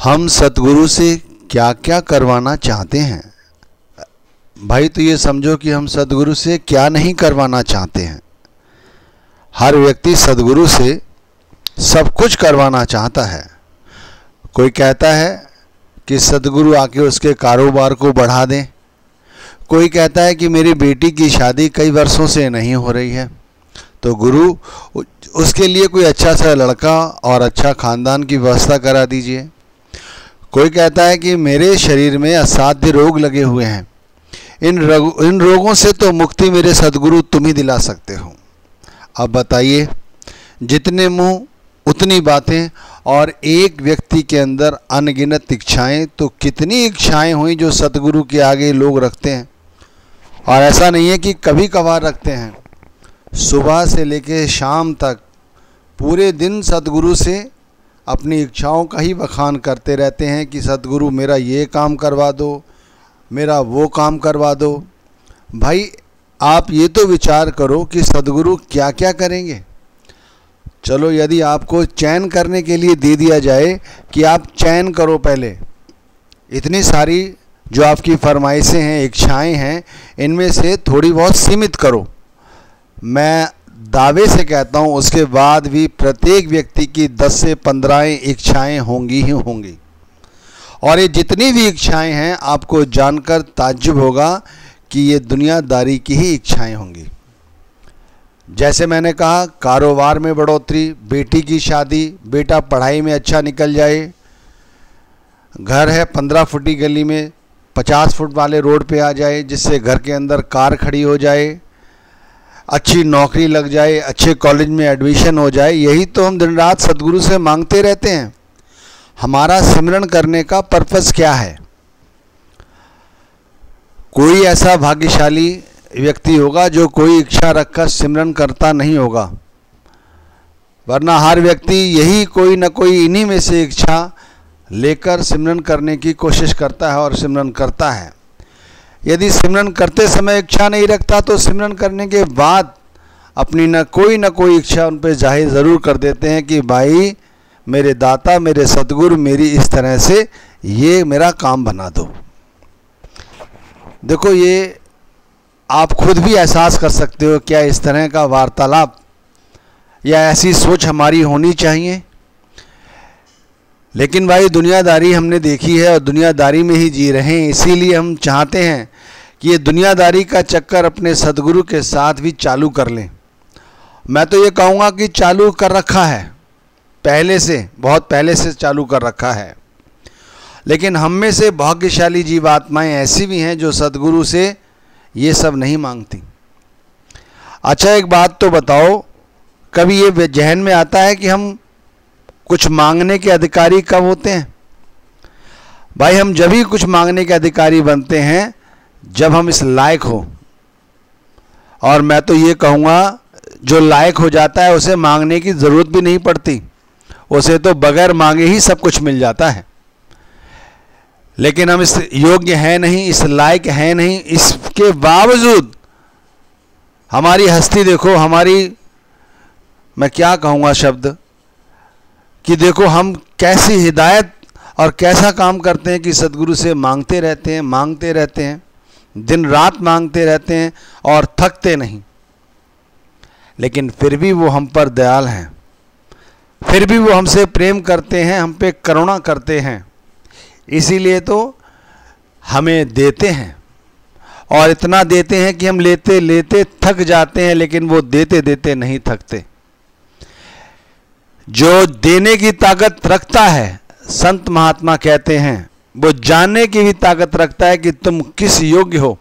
हम सतगुरु से क्या क्या करवाना चाहते हैं। भाई तो ये समझो कि हम सतगुरु से क्या नहीं करवाना चाहते हैं। हर व्यक्ति सतगुरु से सब कुछ करवाना चाहता है। कोई कहता है कि सतगुरु आके उसके कारोबार को बढ़ा दें। कोई कहता है कि मेरी बेटी की शादी कई वर्षों से नहीं हो रही है, तो गुरु उसके लिए कोई अच्छा सा लड़का और अच्छा ख़ानदान की व्यवस्था करा दीजिए। कोई कहता है कि मेरे शरीर में असाध्य रोग लगे हुए हैं, इन रोगों से तो मुक्ति मेरे सतगुरु तुम ही दिला सकते हो। अब बताइए, जितने मुंह उतनी बातें, और एक व्यक्ति के अंदर अनगिनत इच्छाएं, तो कितनी इच्छाएं हुई जो सतगुरु के आगे लोग रखते हैं। और ऐसा नहीं है कि कभी कभार रखते हैं, सुबह से लेकर शाम तक पूरे दिन सतगुरु से अपनी इच्छाओं का ही बखान करते रहते हैं कि सतगुरु मेरा ये काम करवा दो, मेरा वो काम करवा दो। भाई आप ये तो विचार करो कि सतगुरु क्या क्या करेंगे। चलो यदि आपको चयन करने के लिए दे दिया जाए कि आप चयन करो, पहले इतनी सारी जो आपकी फरमाइशें हैं, इच्छाएं हैं, इनमें से थोड़ी बहुत सीमित करो। मैं दावे से कहता हूँ उसके बाद भी प्रत्येक व्यक्ति की 10 से 15 इच्छाएं होंगी ही होंगी। और ये जितनी भी इच्छाएं हैं, आपको जानकर ताज्जुब होगा कि ये दुनियादारी की ही इच्छाएं होंगी। जैसे मैंने कहा, कारोबार में बढ़ोतरी, बेटी की शादी, बेटा पढ़ाई में अच्छा निकल जाए, घर है 15 फुटी गली में 50 फुट वाले रोड पे आ जाए, जिससे घर के अंदर कार खड़ी हो जाए, अच्छी नौकरी लग जाए, अच्छे कॉलेज में एडमिशन हो जाए। यही तो हम दिन रात सतगुरु से मांगते रहते हैं। हमारा सिमरन करने का पर्पस क्या है? कोई ऐसा भाग्यशाली व्यक्ति होगा जो कोई इच्छा रखकर सिमरन करता नहीं होगा, वरना हर व्यक्ति यही कोई न कोई इन्हीं में से इच्छा लेकर सिमरन करने की कोशिश करता है और सिमरन करता है। यदि सिमरन करते समय इच्छा नहीं रखता तो सिमरन करने के बाद अपनी न कोई इच्छा उन पर जाहिर ज़रूर कर देते हैं कि भाई मेरे दाता, मेरे सतगुरु, मेरी इस तरह से ये मेरा काम बना दो। देखो, ये आप खुद भी एहसास कर सकते हो, क्या इस तरह का वार्तालाप या ऐसी सोच हमारी होनी चाहिए। लेकिन भाई दुनियादारी हमने देखी है और दुनियादारी में ही जी रहे हैं, इसीलिए हम चाहते हैं कि ये दुनियादारी का चक्कर अपने सतगुरु के साथ भी चालू कर लें। मैं तो ये कहूँगा कि चालू कर रखा है, पहले से, बहुत पहले से चालू कर रखा है। लेकिन हम में से भाग्यशाली जीवात्माएं ऐसी भी हैं जो सतगुरु से ये सब नहीं मांगती। अच्छा एक बात तो बताओ, कभी ये जहन में आता है कि हम कुछ मांगने के अधिकारी कब होते हैं? भाई हम जब ही कुछ मांगने के अधिकारी बनते हैं जब हम इस लायक हो। और मैं तो ये कहूँगा, जो लायक हो जाता है उसे मांगने की ज़रूरत भी नहीं पड़ती, उसे तो बगैर मांगे ही सब कुछ मिल जाता है। लेकिन हम इस योग्य हैं नहीं, इस लायक हैं नहीं, इसके बावजूद हमारी हस्ती देखो, हमारी, मैं क्या कहूँगा शब्द, कि देखो हम कैसी हिदायत और कैसा काम करते हैं कि सतगुरु से मांगते रहते हैं, दिन रात मांगते रहते हैं और थकते नहीं। लेकिन फिर भी वो हम पर दयाल हैं, फिर भी वो हमसे प्रेम करते हैं, हम पे करुणा करते हैं। इसीलिए तो हमें देते हैं, और इतना देते हैं कि हम लेते लेते थक जाते हैं, लेकिन वो देते देते नहीं थकते। जो देने की ताकत रखता है, संत महात्मा कहते हैं, वो जानने की भी ताकत रखता है कि तुम किस योग्य हो।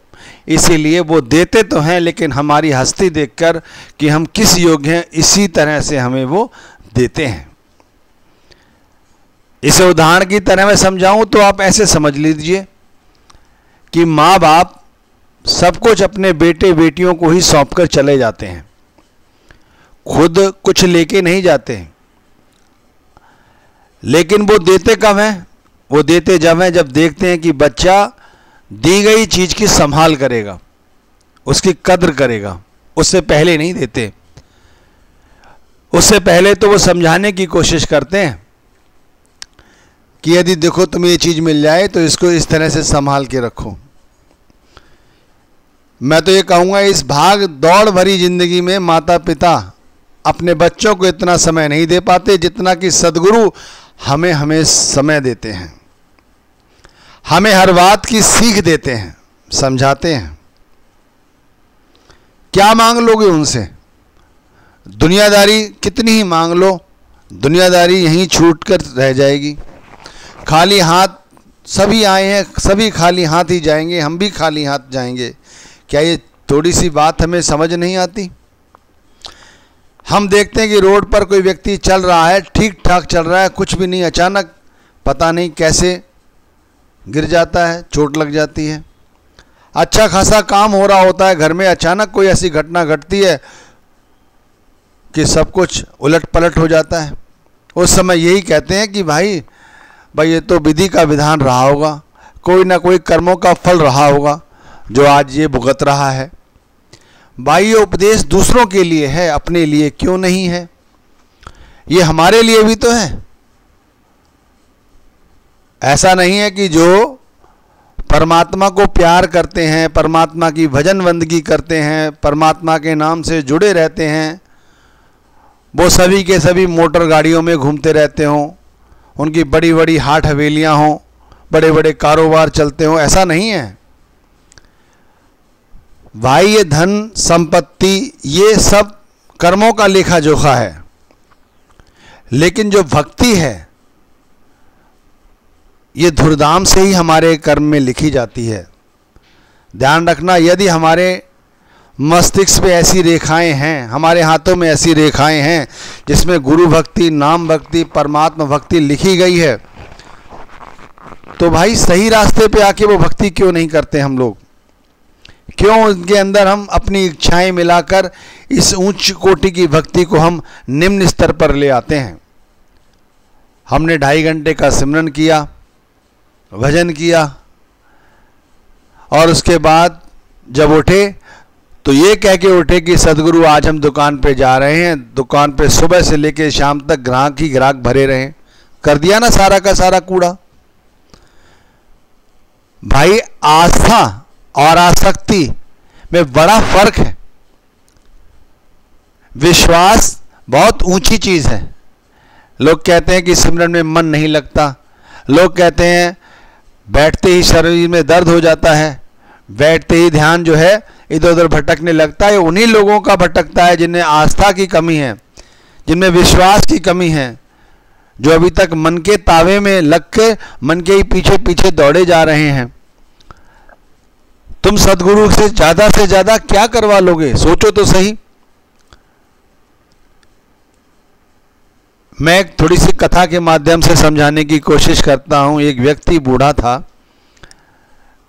इसीलिए वो देते तो हैं, लेकिन हमारी हस्ती देखकर कि हम किस योग्य हैं, इसी तरह से हमें वो देते हैं। इसे उदाहरण की तरह मैं समझाऊं तो आप ऐसे समझ लीजिए कि माँ बाप सब कुछ अपने बेटे बेटियों को ही सौंपकर चले जाते हैं, खुद कुछ लेके नहीं जाते हैं। लेकिन वो देते कब हैं? वो देते जब हैं जब देखते हैं कि बच्चा दी गई चीज़ की संभाल करेगा, उसकी कद्र करेगा। उससे पहले नहीं देते। उससे पहले तो वो समझाने की कोशिश करते हैं कि यदि देखो तुम्हें ये चीज़ मिल जाए तो इसको इस तरह से संभाल के रखो। मैं तो ये कहूँगा, इस भाग दौड़ भरी जिंदगी में माता पिता अपने बच्चों को इतना समय नहीं दे पाते जितना कि सद्गुरु हमें समय देते हैं, हमें हर बात की सीख देते हैं, समझाते हैं। क्या मांग लोगे उनसे? दुनियादारी कितनी ही मांग लो, दुनियादारी यहीं छूट कर रह जाएगी। खाली हाथ सभी आए हैं, सभी खाली हाथ ही जाएंगे, हम भी खाली हाथ जाएंगे। क्या ये थोड़ी सी बात हमें समझ नहीं आती? हम देखते हैं कि रोड पर कोई व्यक्ति चल रहा है, ठीक ठाक चल रहा है, कुछ भी नहीं, अचानक पता नहीं कैसे गिर जाता है, चोट लग जाती है। अच्छा खासा काम हो रहा होता है घर में, अचानक कोई ऐसी घटना घटती है कि सब कुछ उलट पलट हो जाता है। उस समय यही कहते हैं कि भाई ये तो विधि का विधान रहा होगा, कोई ना कोई कर्मों का फल रहा होगा जो आज ये भुगत रहा है। भाई ये उपदेश दूसरों के लिए है, अपने लिए क्यों नहीं है? ये हमारे लिए भी तो है। ऐसा नहीं है कि जो परमात्मा को प्यार करते हैं, परमात्मा की भजन बंदगी करते हैं, परमात्मा के नाम से जुड़े रहते हैं, वो सभी के सभी मोटर गाड़ियों में घूमते रहते हों, उनकी बड़ी बड़ी हाट हवेलियां हों, बड़े बड़े कारोबार चलते हों। ऐसा नहीं है भाई। ये धन संपत्ति ये सब कर्मों का लेखा जोखा है, लेकिन जो भक्ति है ये धुरधाम से ही हमारे कर्म में लिखी जाती है। ध्यान रखना, यदि हमारे मस्तिष्क पे ऐसी रेखाएं हैं, हमारे हाथों में ऐसी रेखाएं हैं जिसमें गुरु भक्ति, नाम भक्ति, परमात्मा भक्ति लिखी गई है, तो भाई सही रास्ते पे आके वो भक्ति क्यों नहीं करते हम लोग? क्यों उनके अंदर हम अपनी इच्छाएं मिलाकर इस उच्च कोटि की भक्ति को हम निम्न स्तर पर ले आते हैं? हमने 2.5 घंटे का सिमरन किया, भजन किया, और उसके बाद जब उठे तो ये कह के उठे कि सदगुरु आज हम दुकान पे जा रहे हैं, दुकान पे सुबह से लेकर शाम तक ग्राहक ही ग्राहक भरे रहे। कर दिया ना सारा का सारा कूड़ा। भाई आस्था और आसक्ति में बड़ा फर्क है। विश्वास बहुत ऊंची चीज है। लोग कहते हैं कि सिमरन में मन नहीं लगता, लोग कहते हैं बैठते ही शरीर में दर्द हो जाता है, बैठते ही ध्यान जो है इधर उधर भटकने लगता है। उन्हीं लोगों का भटकता है जिनमें आस्था की कमी है, जिनमें विश्वास की कमी है, जो अभी तक मन के तावे में लग के मन के ही पीछे पीछे दौड़े जा रहे हैं। तुम सदगुरु से ज्यादा क्या करवा लोगे? सोचो तो सही। मैं एक थोड़ी सी कथा के माध्यम से समझाने की कोशिश करता हूं। एक व्यक्ति बूढ़ा था,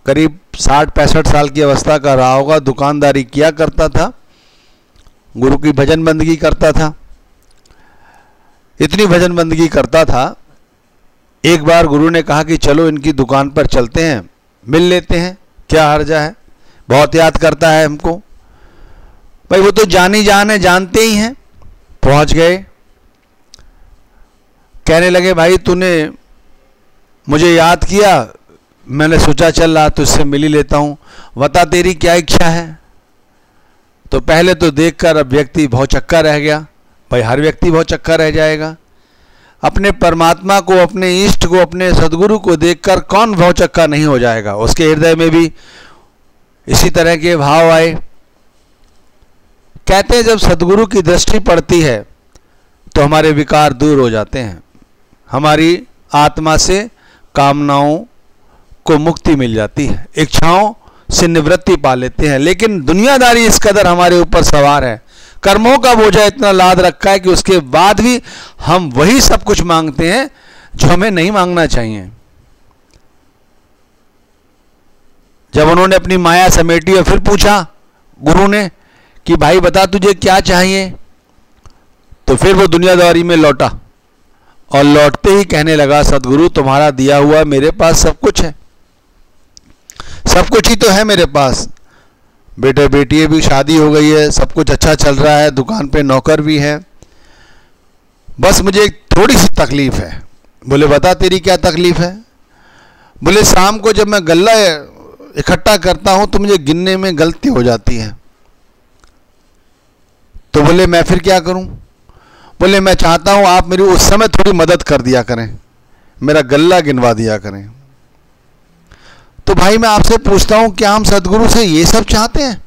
करीब 60-65 साल की अवस्था का रहा होगा, दुकानदारी किया करता था, गुरु की भजन बंदगी करता था। इतनी भजन बंदगी करता था, एक बार गुरु ने कहा कि चलो इनकी दुकान पर चलते हैं, मिल लेते हैं, क्या हर्जा है, बहुत याद करता है हमको। भाई वो तो जानी जान है, जानते ही हैं। पहुंच गए, कहने लगे भाई तूने मुझे याद किया, मैंने सोचा चल रहा तुझसे मिल ही लेता हूं, बता तेरी क्या इच्छा है। तो पहले तो देखकर अब व्यक्ति भौचक्का रह गया। भाई हर व्यक्ति भौचक्का रह जाएगा। अपने परमात्मा को, अपने इष्ट को, अपने सदगुरु को देखकर कौन भौचक्का नहीं हो जाएगा? उसके हृदय में भी इसी तरह के भाव आए। कहते हैं जब सदगुरु की दृष्टि पड़ती है तो हमारे विकार दूर हो जाते हैं, हमारी आत्मा से कामनाओं को मुक्ति मिल जाती है, इच्छाओं से निवृत्ति पा लेते हैं। लेकिन दुनियादारी इस कदर हमारे ऊपर सवार है, कर्मों का बोझा इतना लाद रखा है कि उसके बाद भी हम वही सब कुछ मांगते हैं जो हमें नहीं मांगना चाहिए। जब उन्होंने अपनी माया समेटी और फिर पूछा गुरु ने कि भाई बता तुझे क्या चाहिए, तो फिर वो दुनियादारी में लौटा और लौटते ही कहने लगा सदगुरु तुम्हारा दिया हुआ मेरे पास सब कुछ है, सब कुछ ही तो है मेरे पास। बेटे बेटी भी शादी हो गई है, सब कुछ अच्छा चल रहा है, दुकान पे नौकर भी है, बस मुझे एक थोड़ी सी तकलीफ है, बोले बता तेरी क्या तकलीफ है? बोले शाम को जब मैं गल्ला इकट्ठा करता हूं तो मुझे गिनने में गलती हो जाती है। तो बोले मैं फिर क्या करूं? बोले मैं चाहता हूं आप मेरी उस समय थोड़ी मदद कर दिया करें, मेरा गल्ला गिनवा दिया करें। तो भाई मैं आपसे पूछता हूं, क्या हम सदगुरु से ये सब चाहते हैं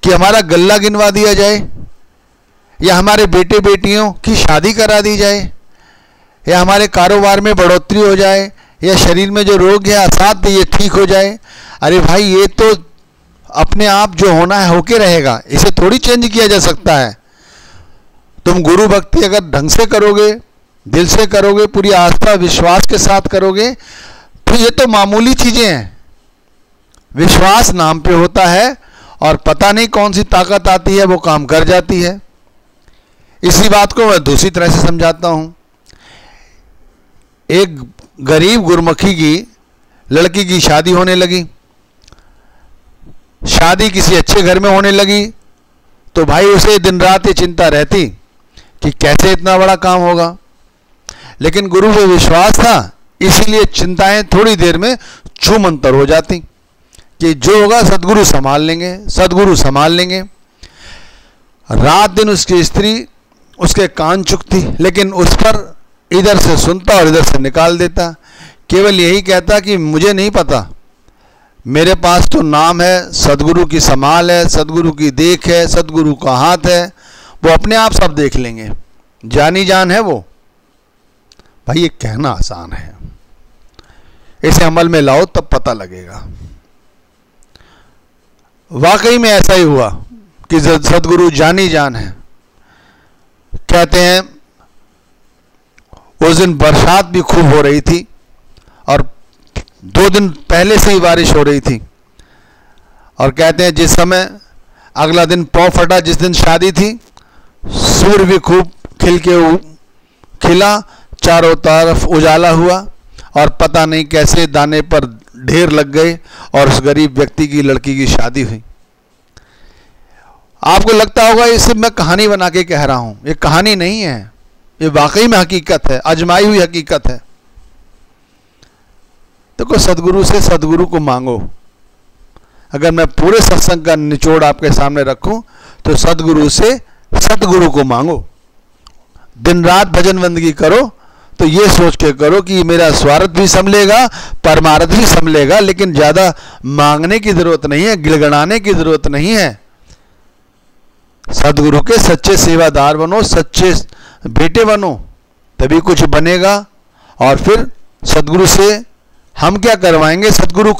कि हमारा गल्ला गिनवा दिया जाए, या हमारे बेटे बेटियों की शादी करा दी जाए, या हमारे कारोबार में बढ़ोतरी हो जाए, या शरीर में जो रोग है असाध्य ये ठीक हो जाए? अरे भाई ये तो अपने आप जो होना है होके रहेगा, इसे थोड़ी चेंज किया जा सकता है। तुम गुरु भक्ति अगर ढंग से करोगे, दिल से करोगे, पूरी आस्था विश्वास के साथ करोगे, तो ये तो मामूली चीजें हैं। विश्वास नाम पे होता है और पता नहीं कौन सी ताकत आती है वो काम कर जाती है। इसी बात को मैं दूसरी तरह से समझाता हूं। एक गरीब गुरमुखी की लड़की की शादी होने लगी, शादी किसी अच्छे घर में होने लगी, तो भाई उसे दिन रात ये चिंता रहती कि कैसे इतना बड़ा काम होगा, लेकिन गुरु पे विश्वास था, इसीलिए चिंताएं थोड़ी देर में छूमंतर हो जाती कि जो होगा सदगुरु संभाल लेंगे, सदगुरु संभाल लेंगे। रात दिन उसकी स्त्री उसके कान चुकती, लेकिन उस पर इधर से सुनता और इधर से निकाल देता, केवल यही कहता कि मुझे नहीं पता, मेरे पास तो नाम है, सदगुरु की संभाल है, सदगुरु की देख है, सदगुरु का हाथ है, वो अपने आप सब देख लेंगे, जानी जान है वो। भाई ये कहना आसान है, इसे अमल में लाओ तब पता लगेगा। वाकई में ऐसा ही हुआ कि सदगुरु जानी जान है। कहते हैं उस दिन बरसात भी खूब हो रही थी और 2 दिन पहले से ही बारिश हो रही थी, और कहते हैं जिस समय अगला दिन पौ फटा, जिस दिन शादी थी, सूर्य भी खूब खिला, चारों तरफ उजाला हुआ, और पता नहीं कैसे दाने पर ढेर लग गए और उस गरीब व्यक्ति की लड़की की शादी हुई। आपको लगता होगा इसे मैं कहानी बना के कह रहा हूं, ये कहानी नहीं है, ये वाकई में हकीकत है, आजमाई हुई हकीकत है। देखो सदगुरु से सदगुरु को मांगो। अगर मैं पूरे सत्संग का निचोड़ आपके सामने रखूं तो सदगुरु से सतगुरु को मांगो। दिन रात भजन बंदगी करो तो ये सोच के करो कि मेरा स्वार्थ भी संभलेगा, परमार्थ भी संभलेगा, लेकिन ज्यादा मांगने की जरूरत नहीं है, गिड़गड़ाने की जरूरत नहीं है। सदगुरु के सच्चे सेवादार बनो, सच्चे बेटे बनो, तभी कुछ बनेगा। और फिर सदगुरु से हम क्या करवाएंगे? सदगुरु